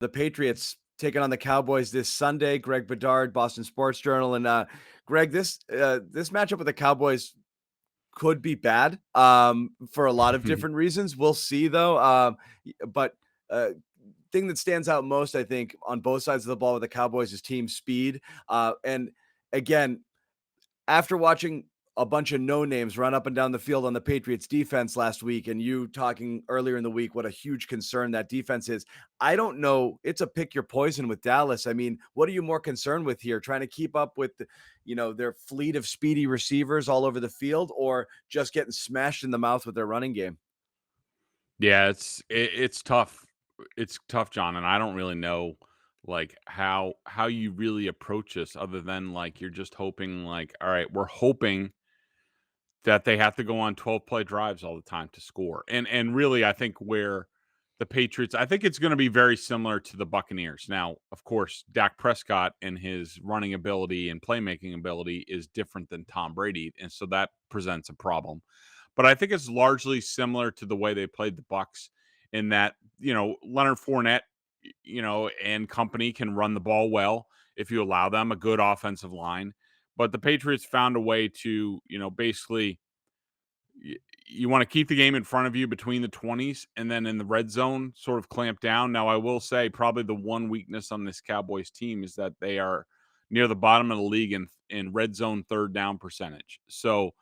the Patriots taking on the Cowboys this Sunday. Greg Bedard, Boston Sports Journal. And Greg, this matchup with the Cowboys could be bad for a lot of different reasons. We'll see, though. But thing that stands out most, I think, on both sides of the ball with the Cowboys is team speed. And again, after watching a bunch of no names run up and down the field on the Patriots defense last week, and you talking earlier in the week what a huge concern that defense is, I don't know. It's a pick your poison with Dallas. I mean, what are you more concerned with here? Trying to keep up with, their fleet of speedy receivers all over the field, or just getting smashed in the mouth with their running game? Yeah, it's tough. It's tough, John, and I don't really know like how you really approach this other than like you're just hoping like, all right, we're hoping that they have to go on 12 play drives all the time to score. And really I think where the Patriots, I think it's going to be very similar to the Buccaneers. Now, of course, Dak Prescott and his running ability and playmaking ability is different than Tom Brady, and so that presents a problem. But I think it's largely similar to the way they played the Bucs in that, Leonard Fournette, and company can run the ball well if you allow them a good offensive line. But the Patriots found a way to, basically you want to keep the game in front of you between the 20s and then in the red zone sort of clamp down. Now, I will say probably the one weakness on this Cowboys team is that they are near the bottom of the league in red zone third down percentage. So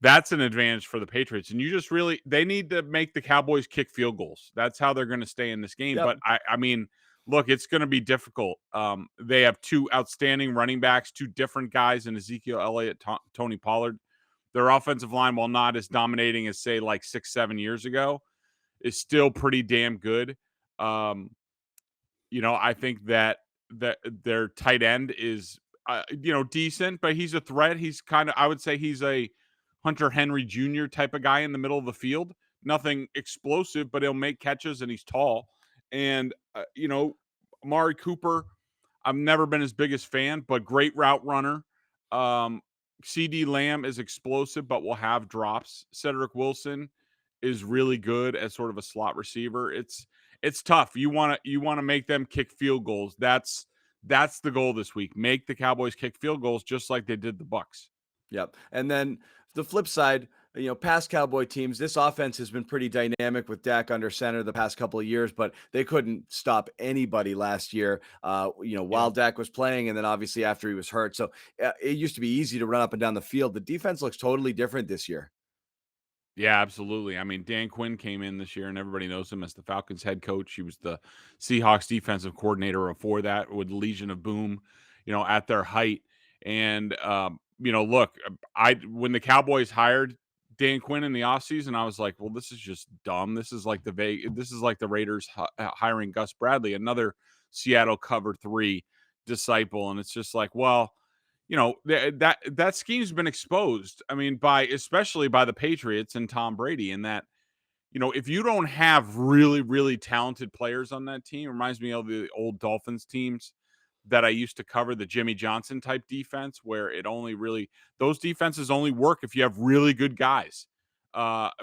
that's an advantage for the Patriots. And you just really, they need to make the Cowboys kick field goals. That's how they're going to stay in this game. Yep. But I mean, look, it's going to be difficult. They have two outstanding running backs, two different guys in Ezekiel Elliott, Tony Pollard. Their offensive line, while not as dominating as say like 6-7 years ago, is still pretty damn good. I think that their tight end is decent, but he's a threat. He's kind of, I would say he's a Hunter Henry Jr. type of guy in the middle of the field. Nothing explosive, but he'll make catches and he's tall. And Amari Cooper, I've never been his biggest fan, but great route runner. CD Lamb is explosive, but will have drops. Cedric Wilson is really good as sort of a slot receiver. It's tough. You want to make them kick field goals. That's the goal this week. Make the Cowboys kick field goals just like they did the Bucs. Yep. And then the flip side, past Cowboy teams, this offense has been pretty dynamic with Dak under center the past couple of years, but they couldn't stop anybody last year, Yeah. while Dak was playing. And then obviously after he was hurt. So it used to be easy to run up and down the field. The defense looks totally different this year. Yeah, absolutely. I mean, Dan Quinn came in this year, and everybody knows him as the Falcons head coach. He was the Seahawks defensive coordinator before that with Legion of Boom, at their height. And look, I when the Cowboys hired Dan Quinn in the offseason, I was like, well, this is just dumb. This is like the Raiders hiring Gus Bradley, another Seattle cover 3 disciple, and it's just like, well, that scheme's been exposed. I mean, especially by the Patriots and Tom Brady, in that if you don't have really really talented players on that team, it reminds me of the old Dolphins teams that I used to cover, the Jimmy Johnson type defense, where those defenses only work if you have really good guys,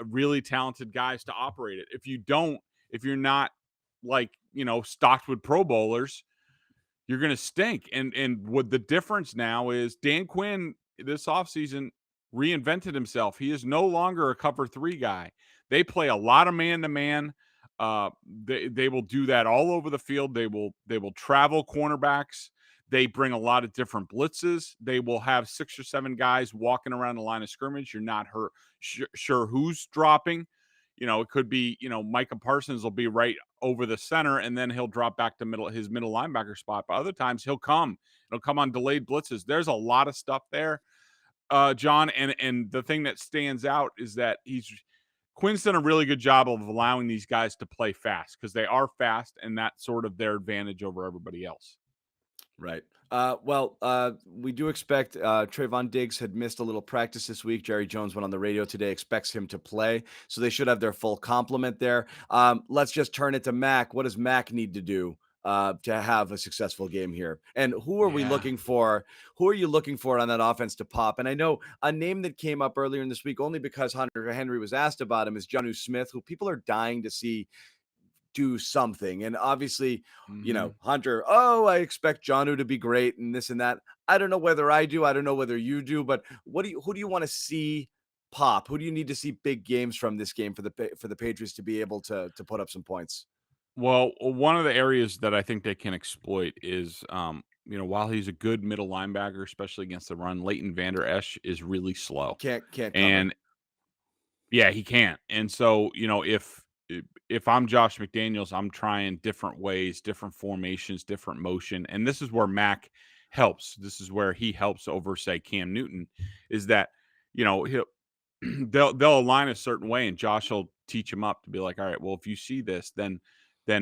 really talented guys to operate it. If you're not like stocked with Pro Bowlers, you're going to stink. And what the difference now is, Dan Quinn this offseason reinvented himself. He is no longer a cover 3 guy. They play a lot of man to man. They will do that all over the field. They will travel cornerbacks. They bring a lot of different blitzes. They will have 6 or 7 guys walking around the line of scrimmage. You're not sure who's dropping. It could be, Micah Parsons will be right over the center, and then he'll drop back to his middle linebacker spot. But other times he'll come on delayed blitzes. There's a lot of stuff there, John. And the thing that stands out is that Quinn's done a really good job of allowing these guys to play fast, because they are fast, and that's sort of their advantage over everybody else. Right. We do expect Trayvon Diggs had missed a little practice this week. Jerry Jones went on the radio today, expects him to play. So they should have their full complement there. Let's just turn it to Mac. What does Mac need to do to have a successful game here? And who are we Yeah. looking for? Who are you looking for on that offense to pop? And I know a name that came up earlier in this week, only because Hunter Henry was asked about him, is Jonnu Smith, who people are dying to see do something. And obviously, Hmm. Hunter, oh, I expect Jonu to be great and this and that. I don't know whether I do. I don't know whether you do, but who do you want to see pop? Who do you need to see big games from this game for the Patriots to be able to put up some points? Well, one of the areas that I think they can exploit is, while he's a good middle linebacker, especially against the run, Leighton Vander Esch is really slow, Can't cover. and yeah, he can't. And so, if I'm Josh McDaniels, I'm trying different ways, different formations, different motion, and this is where Mac helps. This is where he helps over, say, Cam Newton, is that he'll they'll align a certain way, and Josh will teach him up to be like, all right, well, if you see this, then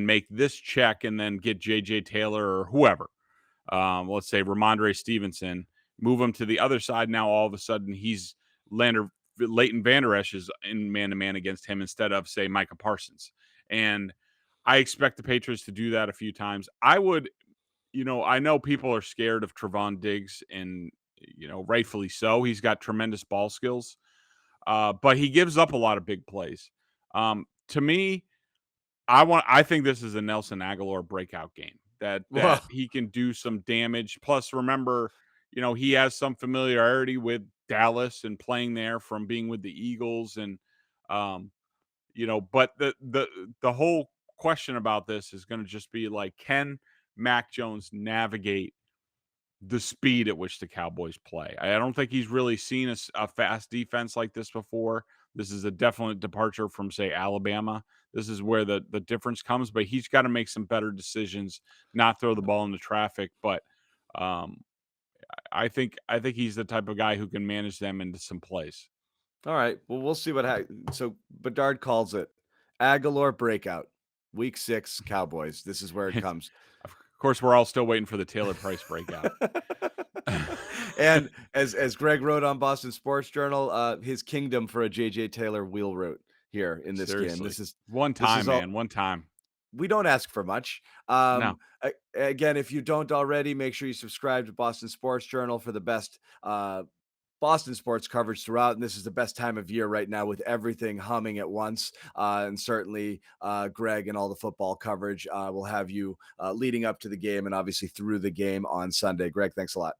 make this check, and then get JJ Taylor or whoever. Let's say Ramondre Stevenson, move him to the other side. Now all of a sudden he's Leighton Vander Esch is in man to man against him instead of, say, Micah Parsons. And I expect the Patriots to do that a few times. I would, I know people are scared of Trevon Diggs, and rightfully so. He's got tremendous ball skills, but he gives up a lot of big plays. To me, I think this is a Nelson Aguilar breakout game that Well, he can do some damage. Plus, remember, he has some familiarity with Dallas and playing there from being with the Eagles, and um, but the whole question about this is going to just be like, can Mac Jones navigate the speed at which the Cowboys play? I don't think he's really seen a fast defense like this before. This is a definite departure from, say, Alabama. This is where the difference comes, but he's got to make some better decisions, not throw the ball into traffic. But um, I think he's the type of guy who can manage them into some plays. all right. Well, we'll see what happens. So Bedard calls it Aguilar breakout, week 6 Cowboys. This is where it It's, comes. of course, we're all still waiting for the Taylor Price breakout. And as Greg wrote on Boston Sports Journal, his kingdom for a JJ Taylor wheel route here in this game. Seriously, This is one this time, is all man, one time. we don't ask for much. No. Again, if you don't already, make sure you subscribe to Boston Sports Journal for the best Boston sports coverage throughout. And this is the best time of year right now with everything humming at once. And certainly, Greg and all the football coverage will have you leading up to the game and obviously through the game on Sunday. Greg, thanks a lot.